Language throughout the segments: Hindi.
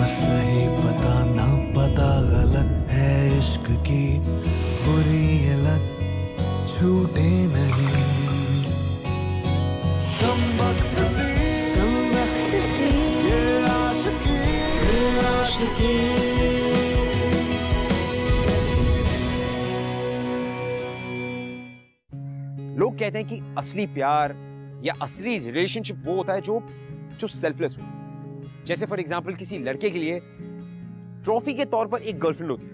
सही पता ना पता गलत है इश्क की बुरी ये लत छूटे नहीं। कम वक्त सी ये आशिकी लोग कहते हैं कि असली प्यार या असली रिलेशनशिप वो होता है जो सेल्फलेस हो। जैसे फॉर एग्जांपल किसी लड़के के लिए ट्रॉफी के तौर पर एक गर्लफ्रेंड होती है,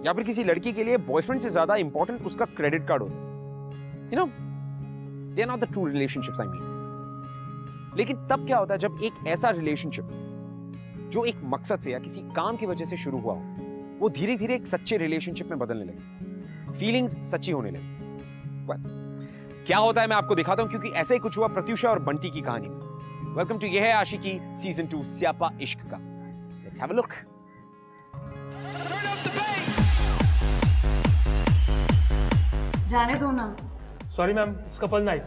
या फिर किसी लड़की के लिए बॉयफ्रेंड से ज्यादा इंपॉर्टेंट उसका क्रेडिट कार्ड होता है। You know, they are not the true relationships I mean. लेकिन तब क्या होता है जब एक ऐसा रिलेशनशिप जो एक मकसद से या किसी काम की वजह से शुरू हुआ हो, वो धीरे धीरे एक सच्चे रिलेशनशिप में बदलने लगे, फीलिंग्स सच्ची होने लगी। क्या होता है मैं आपको दिखाता हूं, क्योंकि ऐसा ही कुछ हुआ प्रत्युषा और बंटी की कहानी में। वेलकम टू ये है आशिकी सीजन 2 स्यापा इश्क का। Let's have a look. जाने दो ना। Sorry ma'am, it's couple night.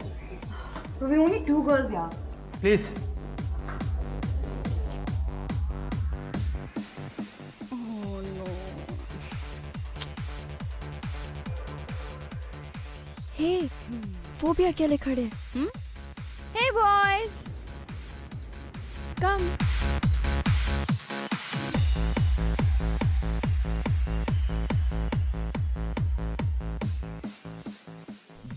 We only 2 girls यार। Please. Oh no. Hey, वो भी अकेले खड़े हैं। Hey boys, Come.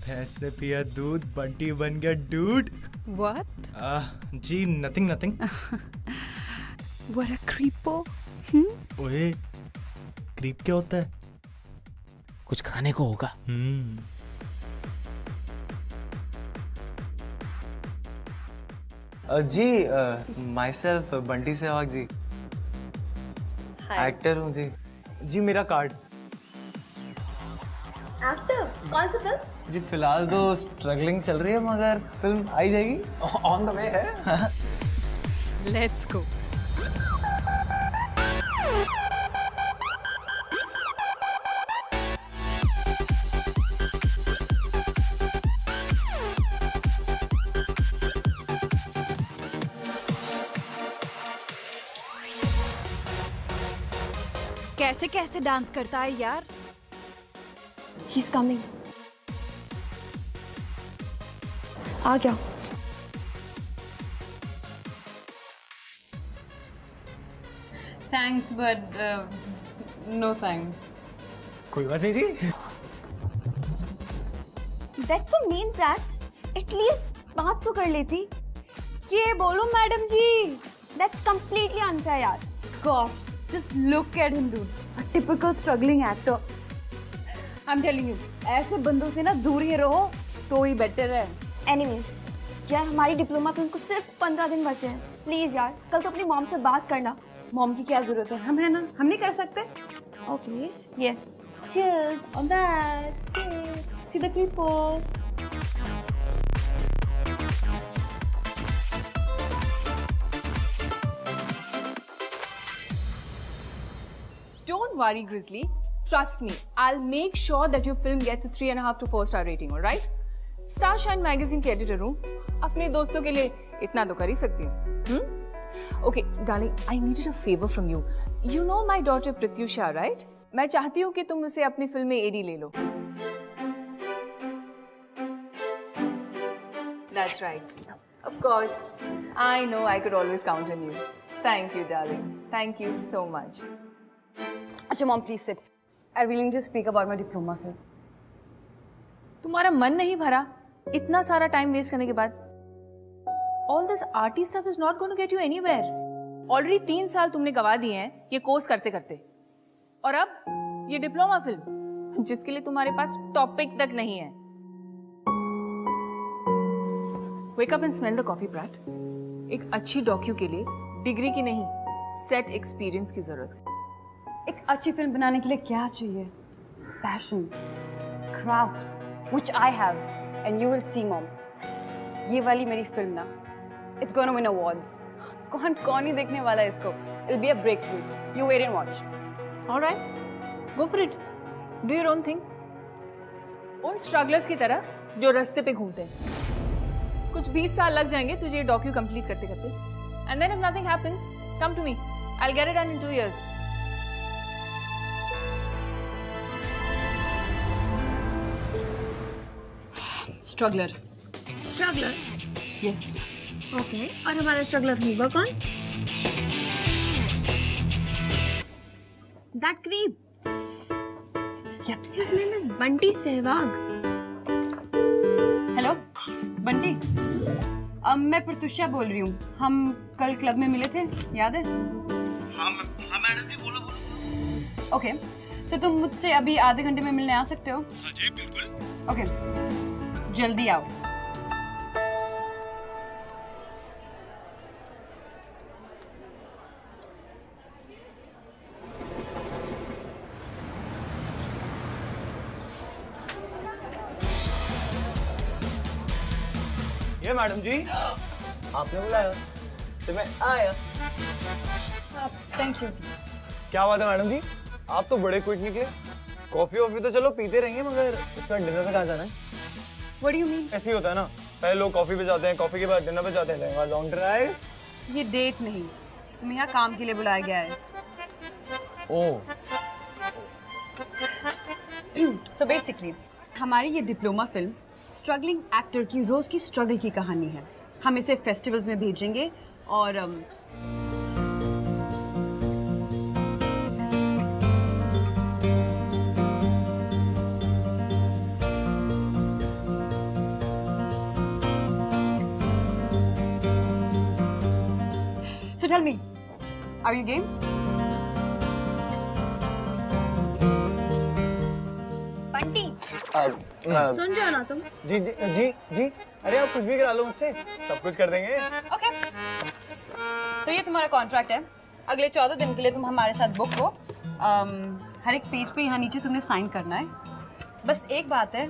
भैंस ने पिया दूध, बंटी बन गया डूड। what? जी नथिंग। What a creepo. ओए, क्रीप क्या होता है? कुछ खाने को होगा। जी myself Bunty Sehwag ji, actor हूँ जी। जी मेरा कार्ड। Actor? कौन सा फिल्म? जी फिलहाल तो स्ट्रगलिंग चल रही है, मगर फिल्म आई जाएगी, ऑन द वे है। Let's go. कैसे कैसे डांस करता है यार। He's coming. आ गया। Thanks, but no thanks. कोई बात नहीं जी। That's a mean prank. At least 500 कर लेती। ये बोलो madam ji. That's completely unfair यार। Gosh, just look at him, dude. A typical struggling actor. I'm telling you, ऐसे बंदों से ना दूर ही रहो तो ही बेटर है। Anyways, यार हमारी डिप्लोमा फिल्म को सिर्फ 15 दिन बचे हैं। प्लीज यार, कल तो अपनी मॉम से बात करना। मॉम की क्या जरूरत है, हम है ना, हम नहीं कर सकते। Oh please, yeah. Cheers on that. Cheers. See the creeper. Don't worry, Grizzly. Trust me, I'll make sure that your film gets a 3.5 to 4 star rating, all right? Star Shine magazine की एडिटर हूँ, अपने दोस्तों के लिए इतना तो कर ही सकती हूँ। Okay, darling, I needed a favor from you. You know my daughter Pratyusha, right? मैं चाहती हूँ कि तुम उसे अपनी फिल्म में एडी ले लो। That's right. Of course. I know I could always count on you. Thank you, darling. Thank you so much. अच्छा mom, please sit. I really need to speak about my diploma film. तुम्हारा मन नहीं भरा इतना सारा टाइम वेस्ट करने के बाद? All this arty stuff is not going to get you anywhere. Already 3 साल तुमने गवा दिए हैं ये कोर्स करते करते, और अब ये डिप्लोमा फिल्म जिसके लिए तुम्हारे पास टॉपिक तक नहीं है। Wake up and smell the coffee, Brat. एक अच्छी डॉक्यू के लिए डिग्री की नहीं, सेट एक्सपीरियंस की जरूरत है। एक अच्छी फिल्म बनाने के लिए क्या चाहिए? Passion, craft, which I have, and you will see, mom. ये वाली मेरी फिल्म ना, it's gonna win awards. कौन ही देखने वाला है इसको? It'll be a breakthrough. You wait and watch. All right, go for it. Do your own thing. उन स्ट्रगलर्स की तरह जो रास्ते पे घूमते हैं। कुछ 20 साल लग जाएंगे तुझे ये डॉक्यू कंप्लीट करते करते। And then if nothing happens, come to me. I'll get it done in 2 years. Struggler. Struggler Yes. Okay और हमारा स्ट्रगलर होगा कौन? That creep his name is Bunty Sehwag. Hello Bunty. मैं प्रत्युषा बोल रही हूँ. हम कल क्लब में मिले थे, याद है? हाँ मैडम जी, बोलो बोलो. ओके, तो तुम मुझसे अभी आधे घंटे में मिलने आ सकते हो? हाँ जी बिल्कुल. ओके, जल्दी आओ. ये मैडम जी, आपने बुलाया तो मैं आया. Thank you. क्या बात है मैडम जी, आप तो बड़े क्विक निकले. कॉफी वॉफी तो चलो पीते रहेंगे, मगर इसका डिनर पे कहाँ जाना है? What do you mean? ऐसे ही होता है ना, पहले लोग कॉफी पे जाते हैं, कॉफी के बाद डिनर पे जाते हैं. Long drive. ये डेट नहीं, तुम्हें यहाँ काम के लिए बुलाया गया है. ओह, सो बेसिकली हमारी ये डिप्लोमा फिल्म स्ट्रगलिंग एक्टर की रोज की स्ट्रगल की कहानी है. हम इसे फेस्टिवल्स में भेजेंगे और So tell me, are you game? Bunty सुन रहे हो ना तुम? जी जी जी जी. अरे आप कुछ भी करा लो मुझसे, सब कुछ कर देंगे. ओके. तो ये तुम्हारा कॉन्ट्रैक्ट है. अगले 14 दिन के लिए तुम हमारे साथ बुक हो. हर एक पेज पे यहाँ नीचे तुमने साइन करना है. बस एक बात है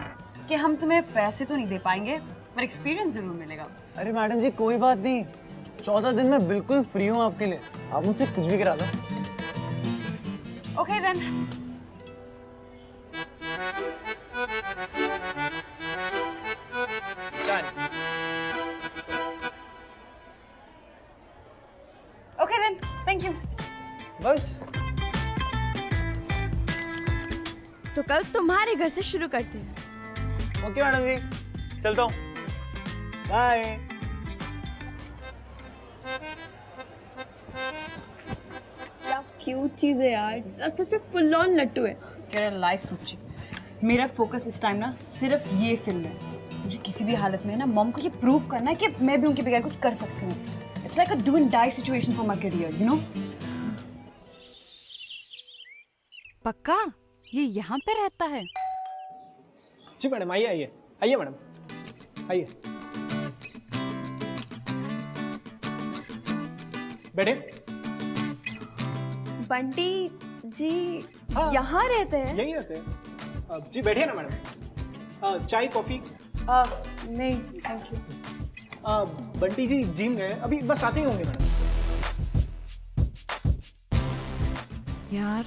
कि हम तुम्हें पैसे तो नहीं दे पाएंगे, पर एक्सपीरियंस जरूर मिलेगा. अरे मैडम जी कोई बात नहीं, 14 दिन में बिल्कुल फ्री हूँ आपके लिए. आप मुझसे कुछ भी करा लो. Okay then. Okay then, thank you. बस. तो कल तुम्हारे घर से शुरू करते हैं. ओके मैडम जी, चलता हूँ. बाय. क्या क्यूट चीज है यार, सच में फुल ऑन लट्टू है. तेरा लाइफ रुचि. मेरा फोकस इस टाइम ना सिर्फ ये फिल्म है. मुझे किसी भी हालत में ना मॉम को ये प्रूव करना है कि मैं भी उनके बगैर कुछ कर सकती हूँ. It's like a do and die situation for my career, you know. पक्का ये यहाँ पे रहता है? जी मैडम, आइए आइए आइए मैडम, आइए बैठे. बंटी जी हाँ। यहाँ रहते हैं? यहीं रहते हैं. जी बैठिए ना मैडम. चाय कॉफी? नहीं thank you. Bunty ji gym गए, अभी बस आते ही होंगे मैडम. यार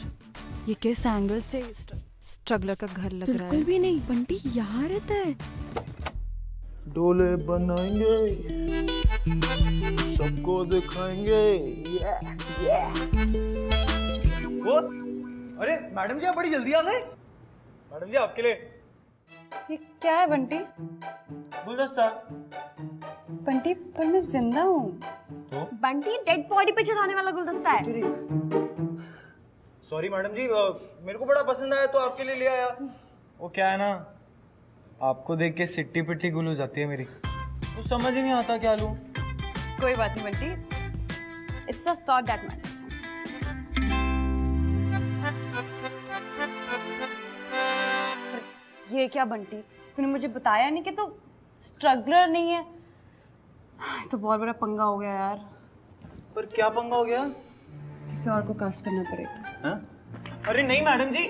ये किस एंगल से स्ट्रगलर का घर लग रहा है? बिल्कुल भी नहीं, बंटी यहाँ रहता है. डोले बनाएंगे, सबको दिखाएंगे. वो, अरे मैडम जी आप बड़ी जल्दी आ गए. मैडम जी आपके लिए ये क्या है बंटी? गुलदस्ता. बंटी पर मैं जिंदा हूँ. बंटी डेड बॉडी पे चढ़ाने वाला गुलदस्ता है. सॉरी मैडम जी, मेरे को बड़ा पसंद आया तो आपके लिए ले आया. वो क्या है ना, आपको देख के सिट्टी पिट्टी गुल हो जाती है मेरी. कुछ समझ ही नहीं आता क्या लूं. कोई बात नहीं Bunty. It's a thought that matters. ये क्या बंटी, तूने मुझे बताया नहीं कि तू स्ट्रगलर नहीं है. तो बहुत बड़ा पंगा हो गया यार. पर क्या पंगा हो गया? किसी और को कास्ट करना पड़ेगा. हाँ? अरे नहीं मैडम जी,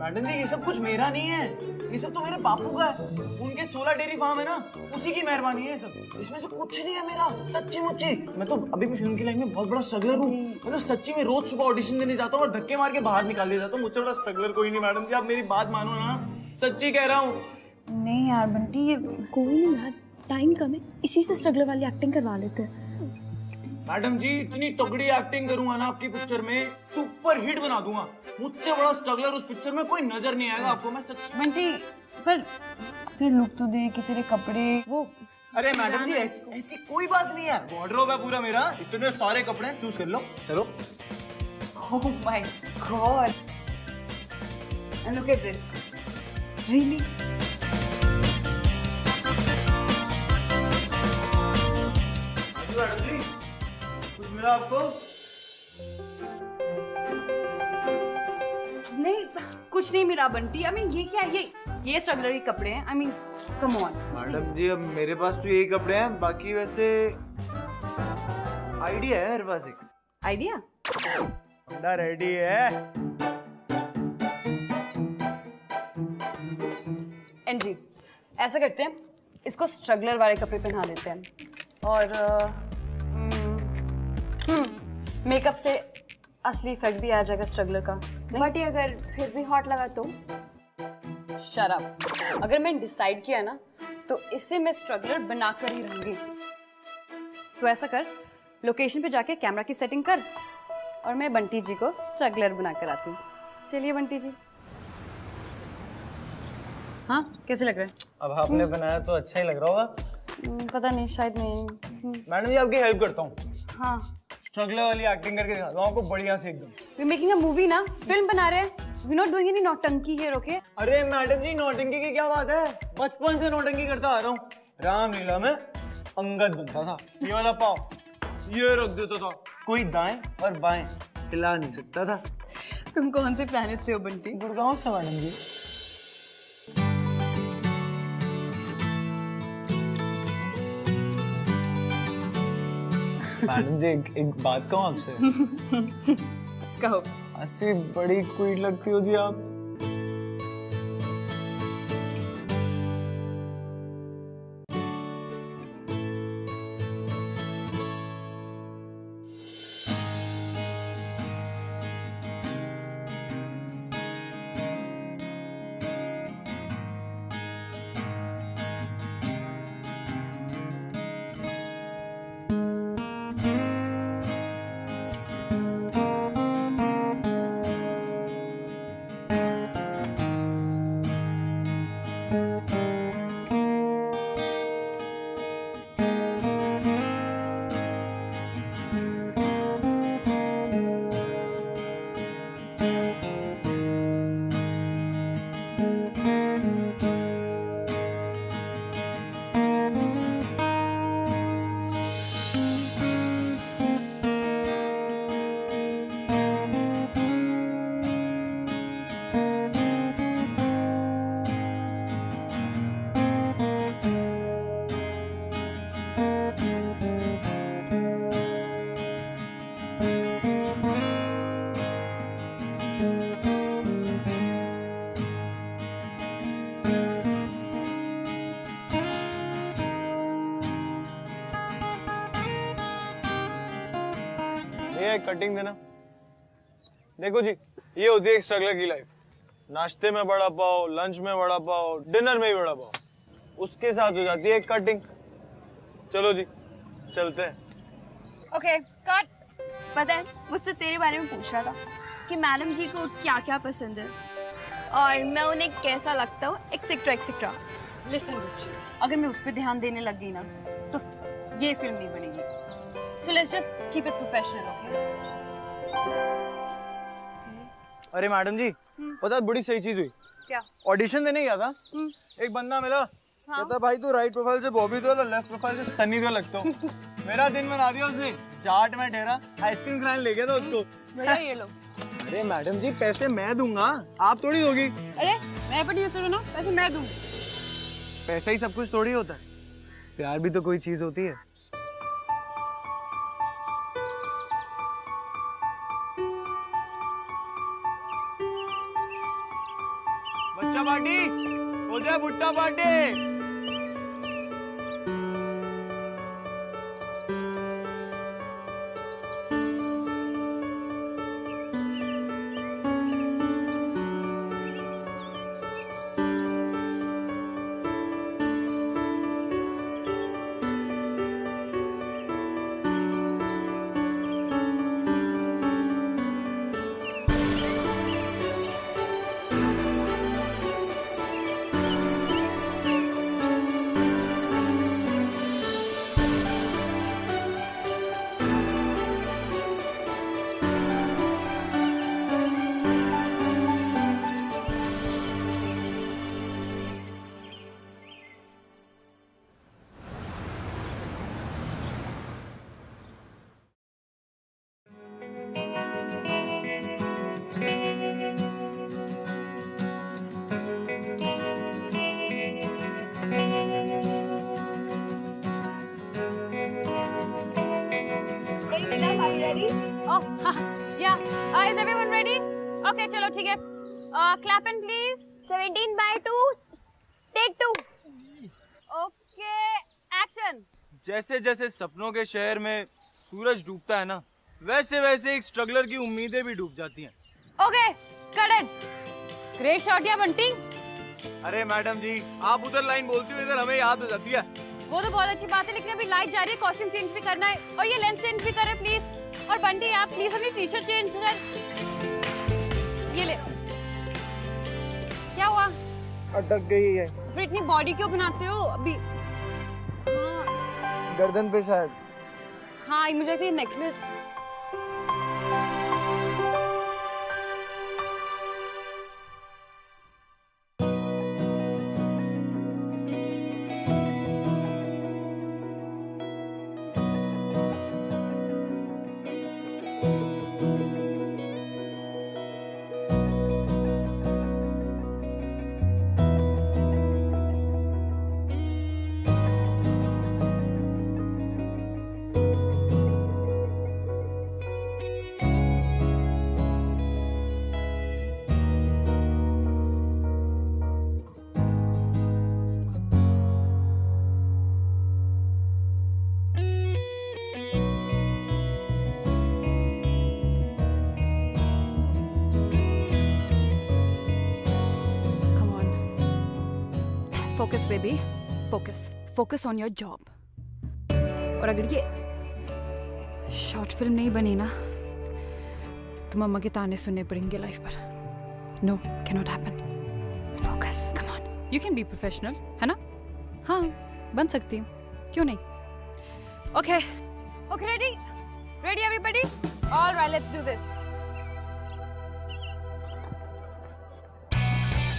मैडम जी ये सब कुछ मेरा नहीं है, ये सब तो मेरे बापू का है. उनके 16 डेयरी फार्म है ना, उसी की मेहरबानी है ये सब. इसमें से कुछ नहीं है मेरा, सच्ची मुच्ची. मैं तो अभी भी फिल्म की लाइन में बहुत बड़ा स्ट्रगलर हूँ. मतलब सच्ची में रोज सुबह ऑडिशन देने जाता हूँ और धक्के मार के बाहर निकाल दिया जाता हूँ. मुझसे बड़ा स्ट्रगलर कोई नहीं मैडम जी, आप मेरी बात मानो ना, सच्ची कह रहा हूँ. नहीं यार बंटी, ये कोई नहीं यार, टाइम कम है, इसी से स्ट्रगलर वाली एक्टिंग करवा लेते हैं. मैडम जी इतनी तगड़ी एक्टिंग करूंगा ना आपकी पिक्चर में, सुपर हिट बना दूंगा। मुझसे बड़ा स्ट्रगलर उस पिक्चर में कोई नजर नहीं आएगा आपको, मैं सच। बंटी पर तेरे लुक तो देख, तेरे कपड़े वो। अरे मैडम जी ऐसी कोई बात नहीं है, वार्डरोब है पूरा मेरा, इतने सारे कपड़े चूज कर लो। चलो। Oh my God! And look at this. Really? Madam जी कुछ मिला आपको? नहीं कुछ नहीं मिला बंटी। I mean ये क्या है? ये स्ट्रगलर के कपड़े हैं। I meन come on. मैडम जी अब मेरे पास तो यही कपड़े हैं, बाकी वैसे आइडिया है मेरे पास एक। आइडिया? बंदा रेडी है। एनजी ऐसा करते हैं, इसको स्ट्रगलर वाले कपड़े पहना देते हैं और मेकअप से असली इफेक्ट भी आ जाएगा स्ट्रगलर का। बट ये अगर फिर भी हॉट लगा तो? Shut up. अगर मैंने डिसाइड किया ना तो इससे मैं स्ट्रगलर बनाकर ही रहूंगी। तो ऐसा कर, लोकेशन पे जाके कैमरा की सेटिंग कर और मैं बंटी जी को स्ट्रगलर बनाकर आती हूँ। चलिए बंटी जी। हाँ कैसे लग रहा है? अब आपने बनाया तो अच्छा ही लग रहा होगा। पता नहीं, शायद नहीं। मैडम जी आपकी हेल्प करता हूँ, हाँ स्ट्रगलर वाली एक्टिंग करके दिखाता हूँ आपको बढ़िया से एकदम। वी मेकिंग अ मूवी ना, फिल्म बना रहे हैं। वी नॉट डूइंग एनी नौटंकी हियर, ओके? अरे मैडम जी नौटंकी की क्या बात है, बचपन से नौटंकी करता आ रहा हूँ। रामलीला में अंगद बनता था, ये वाला पाव ये रख देता था, कोई दाएं और बाएं हिला नहीं सकता था। तुम कौन से प्लेनेट से हो बंटी? गुड़गांव से मैडम जी। मैडम जी एक बात कहूँ आपसे? कहो। ऐसी बड़ी क्वीट लगती हो जी आप। ये कटिंग देना। देखो जी ये होती है एक स्ट्रगलर की लाइफ। नाश्ते में बड़ा पाव, लंच में बड़ा पाव, डिनर में भी बड़ा पाव, उसके साथ हो जाती है एक कटिंग। चलो जी चलते हैं। Okay cut. पता है मुझसे तेरे बारे में पूछ रहा था कि मैडम जी को क्या क्या पसंद है और मैं उन्हें कैसा लगता हूँ, एक्सेट्रा एक्सेट्रा। लिसन रुचि, अगर मैं उस पर ध्यान देने लग गई ना तो ये फिल्म नहीं बनेगी। So let's just keep it professional, okay? अरे मैडम जी पता है बड़ी सही चीज हुई। क्या? ऑडिशन देने गया था, एक बंदा मिला, कहता भाई तू राइट प्रोफाइल से बॉबी देओल, लेफ्ट प्रोफाइल से सनी देओल लगता हूँ। मेरा दिन बना दिया उसने। चाट में ठहरा, आइसक्रीम खाने ले गया था उसको। भैया ये लो। अरे मैडम जी पैसे मैं दूंगा, आप थोड़ी होगी। अरे मैं प्रोड्यूसर हूँ ना, पैसे मैं दूँ। पैसा ही सब कुछ थोड़ी होता है, प्यार भी तो कोई चीज होती है। बच्चा पार्टी हो जाए, भुट्टा party. Is everyone ready? Okay, चलो ठीक है. Clap in please. 17/2 take 2. Okay, action. जैसे जैसे सपनों के शहर में सूरज डूबता है ना, वैसे वैसे एक स्ट्रगलर की उम्मीदें भी डूब जाती हैं. Okay, cut it. Great shot या बंटी. अरे मैडम जी, आप उधर लाइन बोलती हो, इधर हमें याद हो जाती है. वो तो बहुत अच्छी बात है, लेकिन अभी लाइट जा रही है, कॉस्ट्यूम चेंज भी करना है और ये लेंस चेंज भी करें प्लीज. और बंटी आप प्लीज अपनी टी-शर्ट चेंज कर. ये ले. क्या हुआ? अटक गई है फिर इतनी बॉडी क्यों बनाते हो अभी? गर्दन पे शायद. हाँ, मुझे लगता है necklace. Focus baby, focus. Focus on your job. और अगर ये शॉर्ट फिल्म नहीं बनी ना, तो मम्मा के ताने सुनने पड़ेंगे लाइफ पर. No, can not happen. Focus, come on. You can be professional, है ना? हाँ, बन सकती हूँ, क्यों नहीं? Okay. Okay, ready? Ready everybody? Alright, let's do this.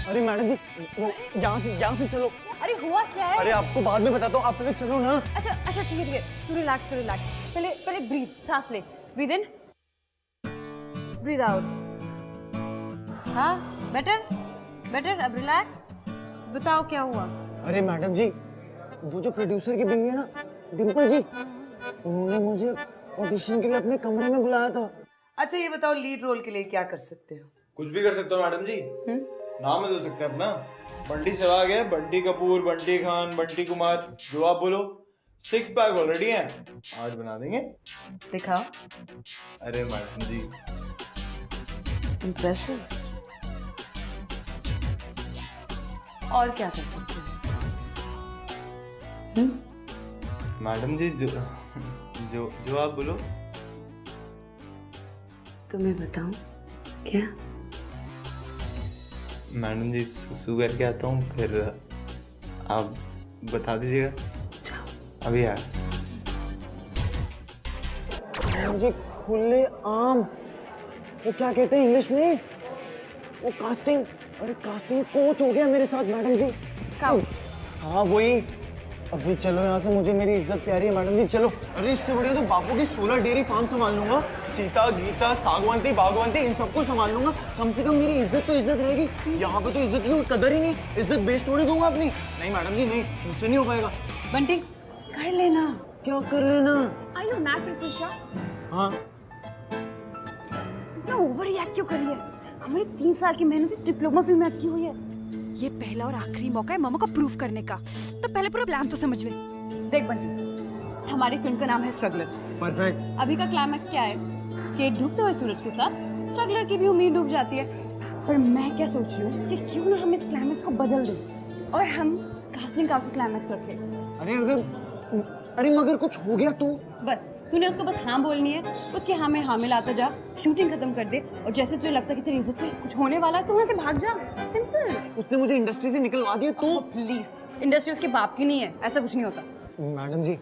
अरे मैडम जी, वो यहाँ से चलो. अरे हुआ क्या है? अरे आपको बाद में बताता हूँ, आप पहले चलो ना. अच्छा अच्छा, ठीक है. तू रिलैक्स. पहले ब्रीथ, सांस ले. ब्रीथ इन, ब्रीथ आउट. हाँ, बेटर. अब रिलैक्स. बताओ क्या हुआ? अरे मैडम जी, वो जो प्रोड्यूसर की बीवी है ना, डिम्पल जी, उन्होंने मुझे ऑडिशन के लिए अपने कमरे में बुलाया था. अच्छा ये बताओ, लीड रोल के लिए क्या कर सकते हो? कुछ भी कर सकते हो मैडम जी. नाम बदल सकते हैं अपना. बंटी सहवाग है, बंटी कपूर, बंटी खान, बंटी कुमार, जो आप बोलो. 6 पैक ऑलरेडी है, 8 बना देंगे. दिखाओ. अरे मैडम जी, इम्प्रेसिव. और क्या कर सकते हो? मैडम जी, जो आप बोलो. तुम्हें बताऊं क्या? मैडम जी, सुसु करके आता हूँ, फिर आप बता दीजिएगा. अभी यार मुझे खुले आम, वो क्या कहते हैं इंग्लिश में, वो कास्टिंग. अरे कास्टिंग कोच हो गया मेरे साथ मैडम जी. हाँ वही. अभी चलो यहाँ से, मुझे मेरी इज्जत प्यारी है मैडम जी, चलो. अरे इससे बढ़िया तो बापू की 16 डेयरी फार्म संभाल लूंगा. सीता, गीता, सागवंती, बागवंती, इन सबको संभाल लूंगा. कम से कम मेरी इज्जत तो इज्जत रहेगी. यहाँ पे तो इज्जत की कदर ही नहीं. इज्जत बेच थोड़ी दूंगा अपनी. नहीं मैडम जी, नहीं, मुझसे नहीं हो पाएगा. बंटी, कर लेना. क्या कर लेना? Are you mad, Pratusha? हाँ. इतना ओवर रिएक्ट क्यों करी है? हमारी 3 साल की मेहनत इस डिप्लोमा फिल्म में अटकी हुई है. ये पहला और आखिरी मौका है मम्मा को प्रूव करने का, तो पहले पूरा प्लान तो समझ ले. देख बंटी, हमारी फिल्म का नाम है स्ट्रगलर. परफेक्ट. अभी का क्लाइमैक्स क्या है कि डूबते हुए सूरज के साथ स्ट्रगलर की भी उम्मीद डूब जाती है. पर मैं क्या सोच रही हूँ कि क्यों ना हम इस क्लाइमैक्स को बदल दें और हम कास्टिंग का क्लाइमैक्स रखें. अरे मगर कुछ हो गया तो? बस तूने उसको बस हाँ बोलनी है, उसके हाँ में हाँ मिलाता जा, शूटिंग खत्म कर दे, और जैसे तुझे लगता है कि तेरी इज्जत में कुछ होने वाला है तो वहाँ से भाग जा. सिंपल. उसने मुझे इंडस्ट्री से निकलवा दिया तो? प्लीज, इंडस्ट्री उसके बाप की नहीं है, ऐसा कुछ नहीं होता. मैडम जी,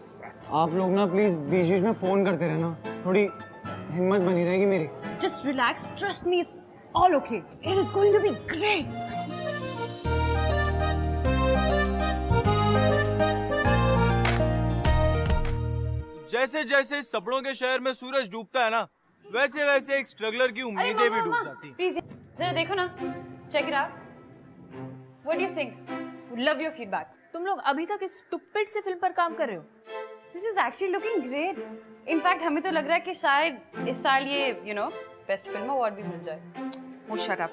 आप लोग ना प्लीज बीच बीच में फोन करते रहना, थोड़ी हिम्मत बनी रहेगी मेरी. Just relax, trust me, it's all okay. It is going to be great. जैसे जैसे सपनों के शहर में सूरज डूबता है ना, वैसे वैसे एक स्ट्रगलर की उम्मीदें भी डूब जाती. प्लीज जरा देखो ना, check it out. What do you think? Would love your feedback. तुम लोग अभी तक इस स्टूपिड से फिल्म पर काम कर रहे हो. This is actually looking great. In fact हमें तो लग रहा है कि शायद इस साल ये बेस्ट फिल्म अवार्ड भी मिल जाए। वो शट अप।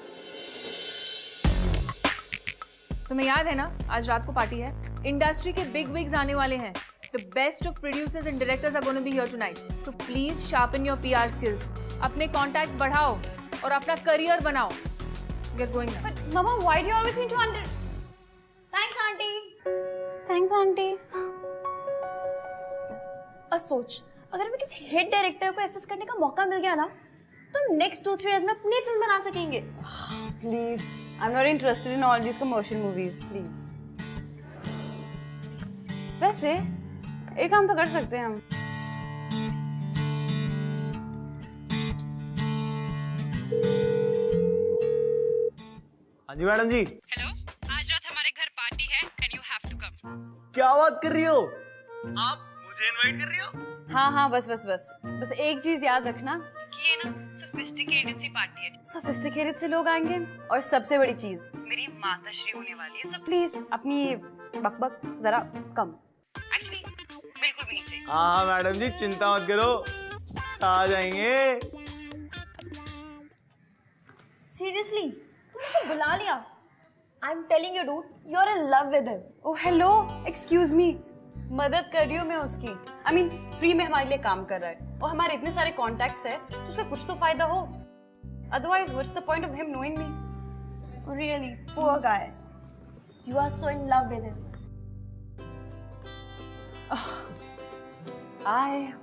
तुम्हें याद है ना, आज रात को पार्टी है, इंडस्ट्री के बिग विग्स आने वाले हैं। The best of producers and directors are going to be here tonight. So please sharpen your PR skills. अपने contacts बढ़ाओ और अपना career बनाओ. Get going now. But Mama, why do you always need to under? Thanks, Auntie. Thanks, Auntie. और सोच, अगर मैं किसी हिट डायरेक्टर को एसेस करने का मौका मिल गया ना, तो नेक्स्ट 2-3 years में अपनी फिल्म बना सकेंगे। Please, I'm not interested in all these commercial movies. Please. वैसे एक काम तो कर सकते हैं हम। हाँ जी मैडम जी। हेलो, आज रात हमारे घर पार्टी है and you have to come. क्या बात कर रही हो आप? मुझे इनवाइट कर रही हो? हाँ बस एक चीज याद रखना कि ये ना सोफिस्टिकेटेड सी पार्टी है। सोफिस्टिकेटेड से लोग आएंगे और सबसे बड़ी चीज मेरी माताश्री होने वाली है। सो प्लीज अपनी बकबक जरा कम। एक्चुअली बिल्कुल भी नहीं चाहिए। हाँ मैडम जी, चिंता मत करो, आ जाएंगे। Seriously, तुमने उसे बुला लिया? I'm telling you, dude, you're in love with him. Oh hello, excuse me, मदद कर रही हूँ मैं उसकी। I mean, फ्री में हमारे लिए काम कर रहा है और हमारे इतने सारे कॉन्टैक्ट्स है तो उसका कुछ तो फायदा हो। Otherwise, what's the point of him knowing me? Really, poor guy. You are so in love with him. I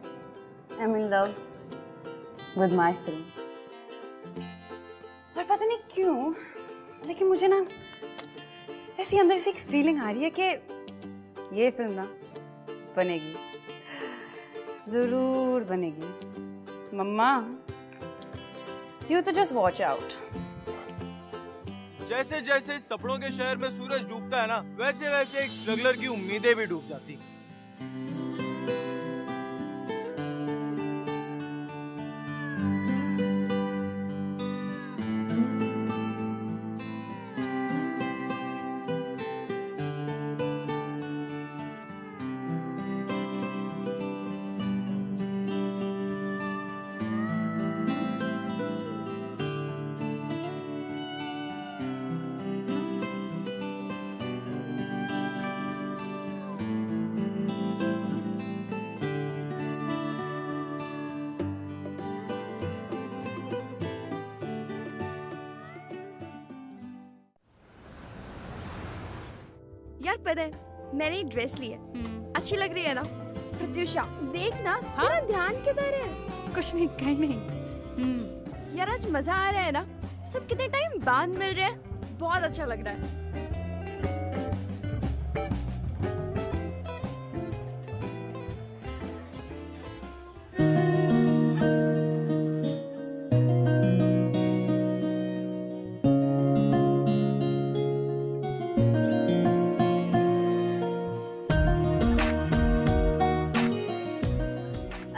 am in love with my film. और पता नहीं क्यों, लेकिन मुझे ना ऐसी अंदर से एक फीलिंग आ रही है कि ये फिल्म ना बनेगी, जरूर बनेगी। मम्मा, you तो just watch out. जैसे जैसे सपनों के शहर में सूरज डूबता है ना, वैसे वैसे एक स्ट्रगलर की उम्मीदें भी डूब जाती। यार पता है, मैंने एक ड्रेस ली है, अच्छी लग रही है ना? प्रत्युषा देख ना, तेरा ध्यान किधर है? कुछ नहीं, कहीं नहीं। यार आज मजा आ रहा है ना? सब कितने टाइम बाद मिल रहे हैं, बहुत अच्छा लग रहा है।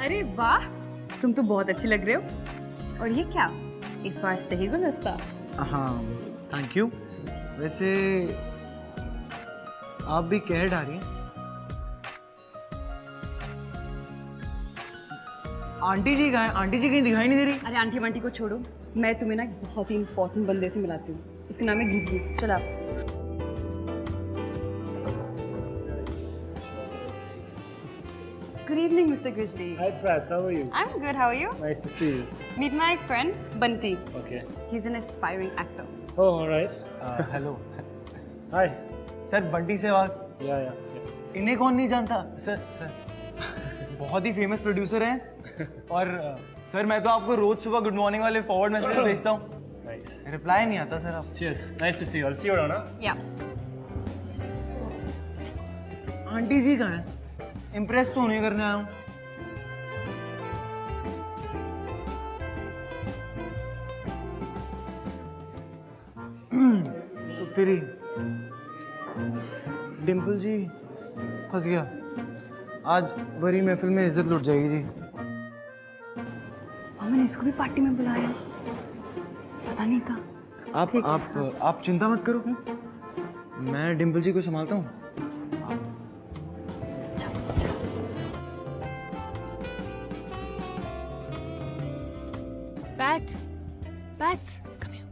अरे वाह, तुम तो बहुत अच्छी लग रहे हो। और ये क्या, इस बार सही गुलदस्ता? हाँ थैंक यू। वैसे आप भी कह डाली। आंटी जी कहाँ हैं? आंटी जी कहीं दिखाई नहीं दे रही। अरे आंटी वांटी को छोड़ो, मैं तुम्हें ना एक बहुत ही इंपॉर्टेंट बंदे से मिलाती हूँ। उसका नाम है गिजली। चल आप। Good evening, Mr. Grizzly. Hi, Prats. How are you? I'm good. How are you? Nice to see you. Meet my friend Bunty. Okay. He's an aspiring actor. Oh, all right. Hello Hi. Sir, Bunty Sehwag. Yeah, yeah. इन्हें कौन नहीं जानता? सर बहुत ही फेमस प्रोड्यूसर हैं। और सर मैं तो आपको रोज सुबह गुड मॉर्निंग वाले फॉरवर्ड मैसेज भेजता हूँ। Nice. रिप्लाई नहीं आता सर आप। Cheers. Nice to see you. I'll see you around, huh? Yeah. Aunty जी कहाँ हैं? इम्प्रेस तो नहीं करने आया हूँ। तो तेरी डिम्पल जी फंस गया। आज बड़ी महफिल में इज्जत लुट जाएगी जी। मैंने इसको भी पार्टी में बुलाया, पता नहीं था। आप चिंता मत करो, मैं डिम्पल जी को संभालता हूँ। Pat, Bats, come here.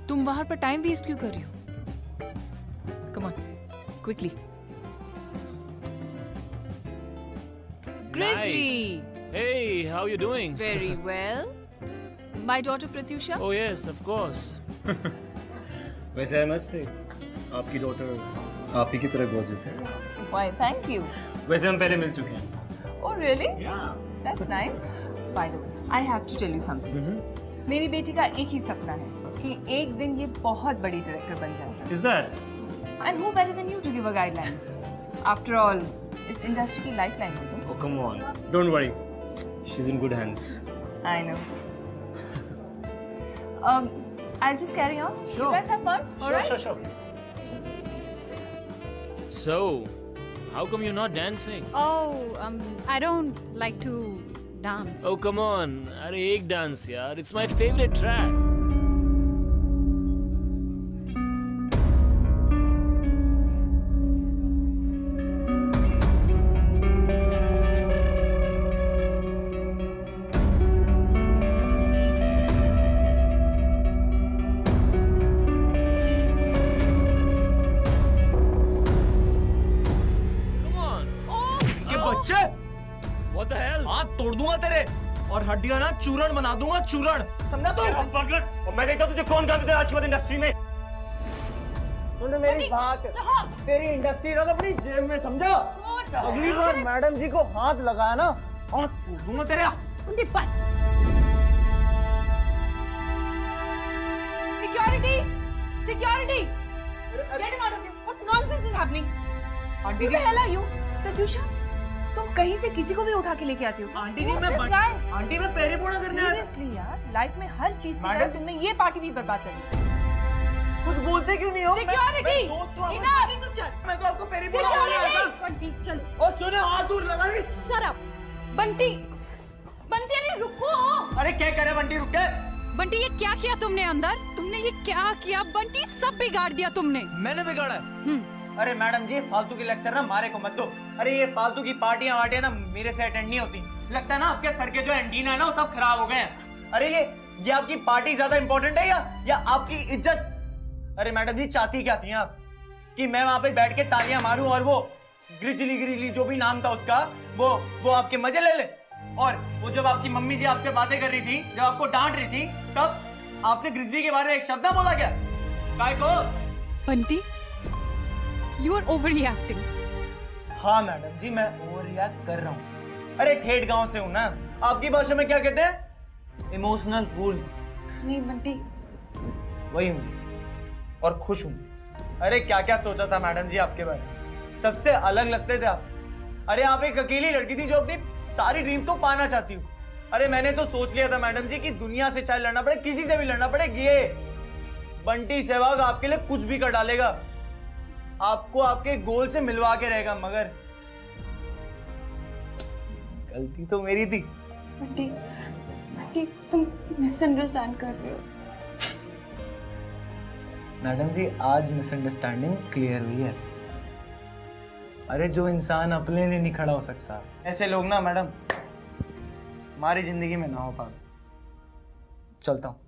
तुम बाहर पर टाइम वेस्ट क्यों कर रही हो? Come on, quickly. Grizzly. Nice. Hey, how you doing? Very well. My daughter Pratyusha. Oh yes, of course. वैसे आई मस्ट से आपकी डॉटर आप ही की तरह गॉर्जियस है। Why? Thank you. वैसे हम पहले मिल चुके हैं। Oh really? Yeah. That's nice. By the way, I have to tell you something. मेरी बेटी का एक ही सपना है कि एक दिन ये बहुत बड़ी डायरेक्टर बन जाएगा। Is that? And who better than you to give her guidelines? After all, इस इंडस्ट्री की लाइफलाइन हो तुम। Oh come on. Don't worry. She's in good hands. I know. I'll just carry on. Sure. You guys have fun, all right? Sure. So, how come you're not dancing? Oh, I don't like to dance. Oh come on, अरे एक dance यार. It's my favorite track. What the hell? हाथ तोड़ दूंगा तेरे और हड्डियां ना चूरण बना दूंगा चूरण, समझा तू? और मैं देखता हूँ तुझे कौन गाली दे आज के बाद इंडस्ट्री में। सुन मेरी बात, तेरी इंडस्ट्री रख अपनी जेब में, समझा? अगली बार मैडम जी को हाथ लगाया ना हाथ तोड़ दूंगा तेरे। Security! Security! Get him out of here! What nonsense is happening? Aunty Who ji, the hell are you? Pratyusha, तुम कहीं से किसी को भी उठा के लेके आती हो। आंटी जी मैं पैरी पोड़ा करने आया था। Seriously यार, लाइफ में हर चीज की तरह तुमने ये पार्टी भी बर्बाद कर दी। कुछ बोलते क्यों नहीं हो? Security! मैं दोस्त हूँ, Enough! तू चल। मैं तो आपको पैरी पोड़ा करने आया था। बंटी, चलो। और सुने हाथ दूर लगा ली। Shut up! बंटी! बंटी अरे रुको! अरे क्या करे बंटी, रुक के। बंटी ये क्या किया तुमने अंदर? तुमने ये क्या किया? बंटी सब बिगाड़ दिया तुमने। मैंने बिगाड़ा? अरे मैडम जी फालतू की लेक्चर ना मारे को मत दो। अरे ये फालतू की पार्टियां वार्टियां ना मेरे से अटेंड नहीं होती। लगता है ना आपके सर के जो एंटीना है ना वो सब खराब हो गए हैं। अरे ये आपकी पार्टी ज्यादा इंपॉर्टेंट है या आपकी इज्जत? अरे मैडम जी चाहती क्या थी आप कि मैं वहां पे बैठ के तालियां मारूं और वो ग्रिजली जो भी नाम था उसका वो आपके मजे ले ले? और वो जब आपकी मम्मी जी आपसे बातें कर रही थी, जब आपको डांट रही थी, तब आपसे ग्रिजली के बारे में एक शब्द ना बोला क्या? काय को? Bunty You are overreacting. हाँ मैडम जी मैं ओवर रिएक्ट कर रहा हूँ। अरे ठेठ गांव से हूँ ना, आपकी भाषा में क्या कहते हैं? Emotional fool. नहीं बंटी, वही हूँ और खुश हूँ। अरे क्या क्या सोचा था मैडम जी आपके बारे में, सबसे अलग लगते थे आप। अरे आप एक अकेली लड़की थी जो अपनी सारी ड्रीम्स को पाना चाहती हूँ। अरे मैंने तो सोच लिया था मैडम जी कि दुनिया से चाहे लड़ना पड़े, किसी से भी लड़ना पड़े, ये बंटी सहवाग आपके लिए कुछ भी कर डालेगा, आपको आपके गोल से मिलवा के रहेगा। मगर गलती तो मेरी थी। बंटी तुम मिसअंडरस्टैंड कर रहे हो। मैडम जी आज मिसअंडरस्टैंडिंग क्लियर हुई है। अरे जो इंसान अपने लिए नहीं खड़ा हो सकता, ऐसे लोग ना मैडम हमारी जिंदगी में ना हो पाए। चलता हूँ।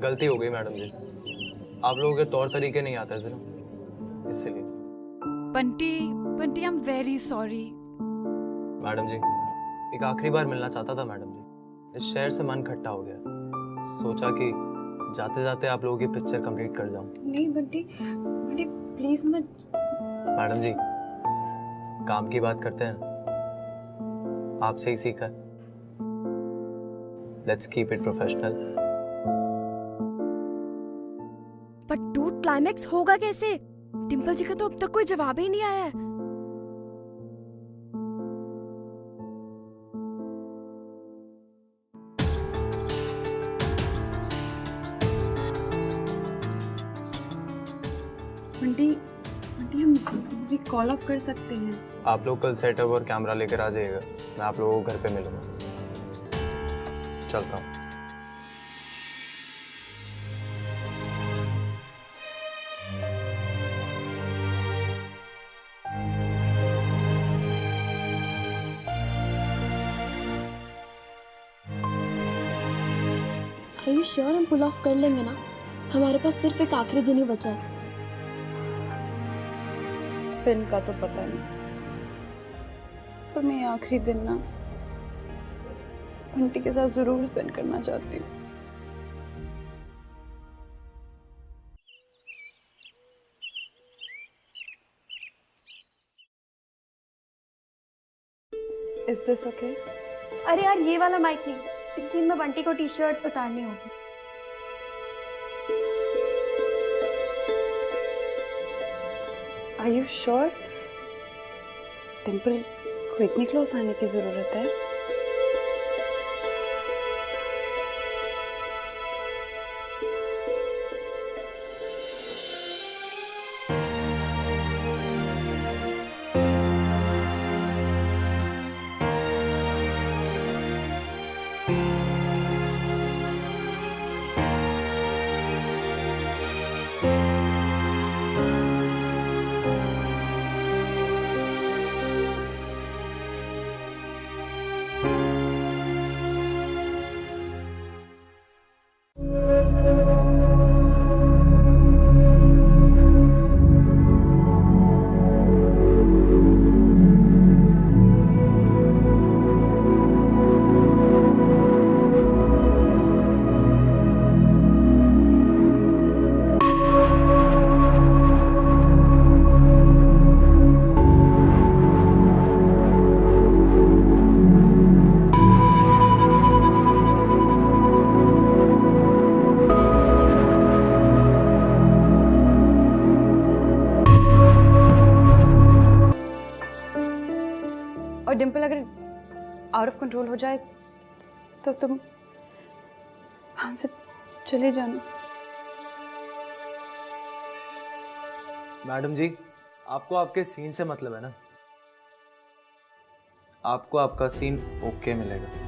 गलती हो गई मैडम जी, आप लोगों के तौर तरीके नहीं आते थे ना, इसलिए। Bunty Bunty I am very sorry. Madam जी एक आखिरी बार मिलना चाहता था मैडम जी, इस शहर से मन खट्टा हो गया, सोचा कि जाते जाते आप लोगों की पिक्चर कंप्लीट कर जाऊं। नहीं बंटी बंटी प्लीज मत। मैडम जी काम की बात करते हैं ना, आपसे ही सीखा। Let's keep it professional. पर डूड क्लाइमैक्स होगा कैसे? डिम्पल जी का तो अब तक कोई जवाब ही नहीं आया है। बंटी बंटी हम भी कॉल ऑफ कर सकते हैं। आप लोग कल सेटअप और कैमरा लेकर आ जाइएगा, मैं आप लोगों को घर पे मिलूंगा। चलता हूँ। Are you sure हम पुल ऑफ कर लेंगे ना? हमारे पास सिर्फ एक आखिरी दिन ही बचा है। फिल्म का तो पता नहीं, पर मैं ये आखिरी दिन ना बंटी के साथ जरूर स्पेंड करना चाहती हूँ। Is this okay? अरे यार ये वाला माइक नहीं, इस सीन में बंटी को टी शर्ट उतारनी होगी। Are you sure? डिम्पल को इतनी क्लोज आने की जरूरत है? और डिम्पल अगर आउट ऑफ कंट्रोल हो जाए तो तुम वहां से चले जाना। मैडम जी आपको आपके सीन से मतलब है ना, आपको आपका सीन ओके मिलेगा।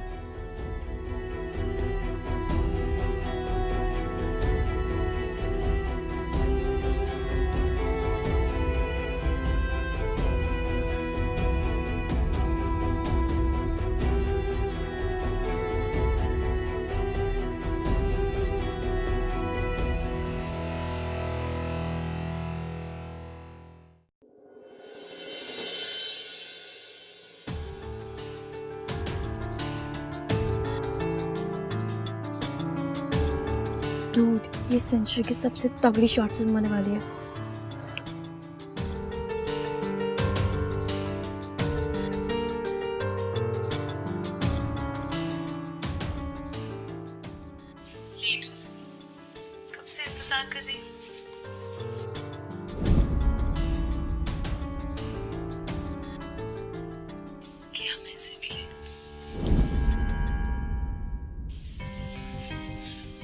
डूड ये सेंचुरी की सबसे तगड़ी शॉर्ट फिल्म होने वाली है। कब से इंतजार कर रही हूँ। क्या हम ऐसे मिले?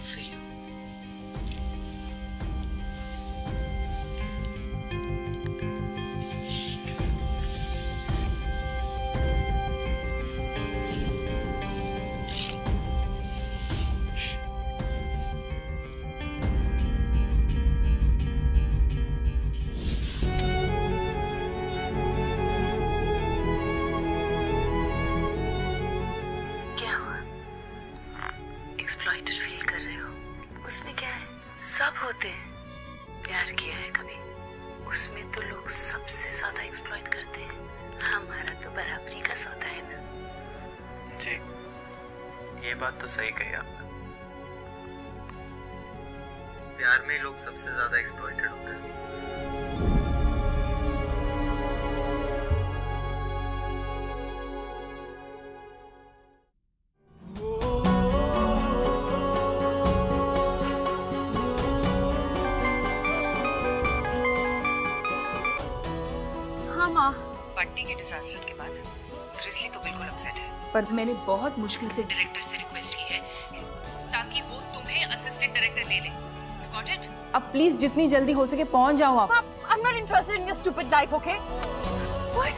For you. क्या हुआ? एक्सप्लॉइटेड फील कर रहे हो? उसमें क्या होते हैं, प्यार किया है कभी, उसमें तो लोग सबसे ज्यादा एक्सप्लॉइट करते हैं। हमारा तो बराबरी का सौदा है ना। जी, ये बात तो सही कही आपने। प्यार में लोग सबसे ज्यादा एक्सप्लॉइटेड होते हैं। हाँ माँ, बंटी के डिजास्टर के बाद ग्रिजली तो बिल्कुल अपसेट है। पर मैंने बहुत मुश्किल से डायरेक्टर से रिक्वेस्ट की है ताकि वो तुम्हें असिस्टेंट डायरेक्टर ले ले। Got it? अब प्लीज जितनी जल्दी हो सके पहुंच जाओ आप। I'm not interested in your stupid life, okay? What?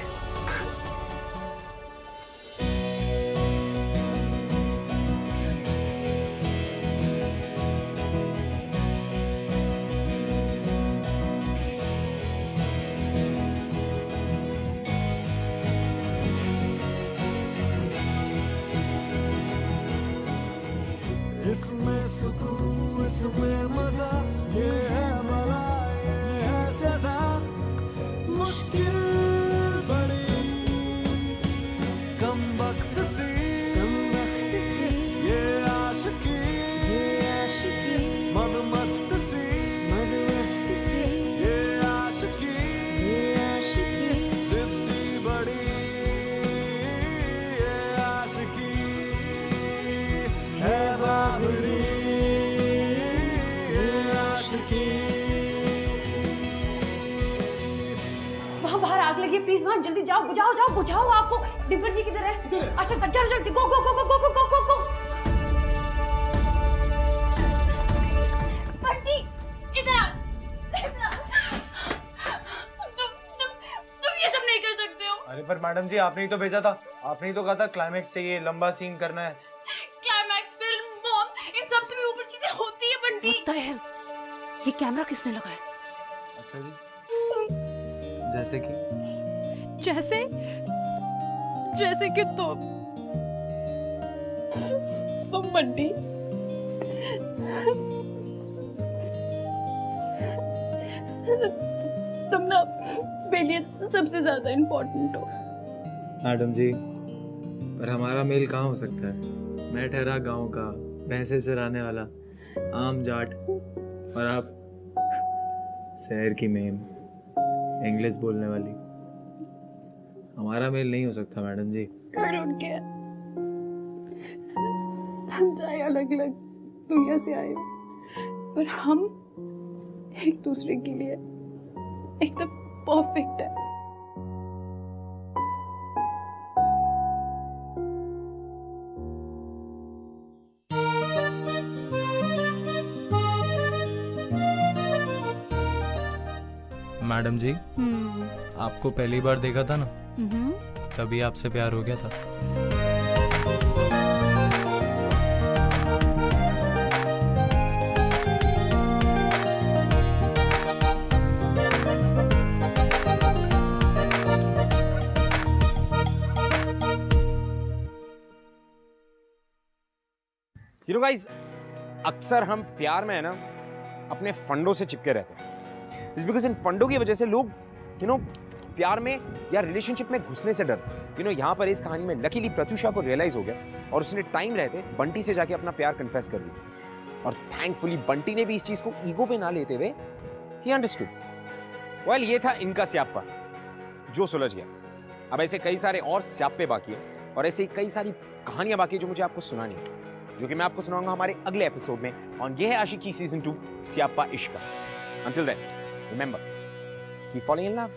इसमें सुकून, इसमें मजा, ये है भला, ये है सजा, मुश्किल बड़ी कम वक्त सी, ये आशिकी मदमस्त सी, ये आशिकी जिद्दी बड़ी, ये आशिकी है बाबरी, ये आशिकी। वहाँ बाहर आग लगी है, प्लीज वहाँ जल्दी जाओ, बुझाओ जाओ, बुझाओ। आपको डिम्पल जी किधर है? अच्छा चलो चलो, गो गो गो गो गो गो गो गो। बंटी इधर आ, इधर आ। तुम ये सब नहीं कर सकते हो। अरे पर मैडम जी, आपने ही तो भेजा था, आपने ही तो कहा था क्लाइमेक्स चाहिए, लंबा सीन करना है। क्लाइमैक्स, फिल्म, बॉम्ब, इन सब से भी ऊपर चीजें होती है बंटी। What the hell? ये कैमरा किसने लगाया? अच्छा जी, जैसे कि जैसे कि तुम बंटी। तुम ना मेरे लिए सबसे ज्यादा इम्पोर्टेंट हो। मैडम जी, पर हमारा मेल कहाँ हो सकता है? मैं ठहरा गांव का, भैंसे चराने वाला आम जाट, और आप शहर की मेम, इंग्लिश बोलने वाली। हमारा मेल नहीं हो सकता madam ji. I don't care. हम चाहे अलग अलग दुनिया से आए हो, पर हम एक दूसरे के लिए एकदम परफेक्ट है। मैडम जी, आपको पहली बार देखा था ना, तभी आपसे प्यार हो गया था। You know guys, अक्सर हम प्यार में है ना अपने फंडों से चिपके रहते हैं। It's because इन फंडों की वजह से लोग प्यार में या रिलेशनशिप में घुसने से डरते हैं। यहाँ पर इस कहानी में लकीली प्रत्युषा को रियलाइज हो गया और उसने टाइम रहते बंटी से जाके अपना प्यार कन्फेस कर दिया। और थैंकफुली बंटी ने भी इस चीज को ईगो पे ना लेते हुए ही अंडरस्टूड। वेल, ये था इनका स्याप्पा जो सुलझ गया। अब ऐसे कई सारे और स्याप्पे बाकी है और ऐसे कई सारी कहानियां बाकी है जो मुझे आपको सुनानी है, जो कि मैं आपको सुनाऊंगा हमारे अगले एपिसोड में। और ये है आशिकी सीजन 2 स्याप्पा इश्क का। Until then, remember, keep falling in love.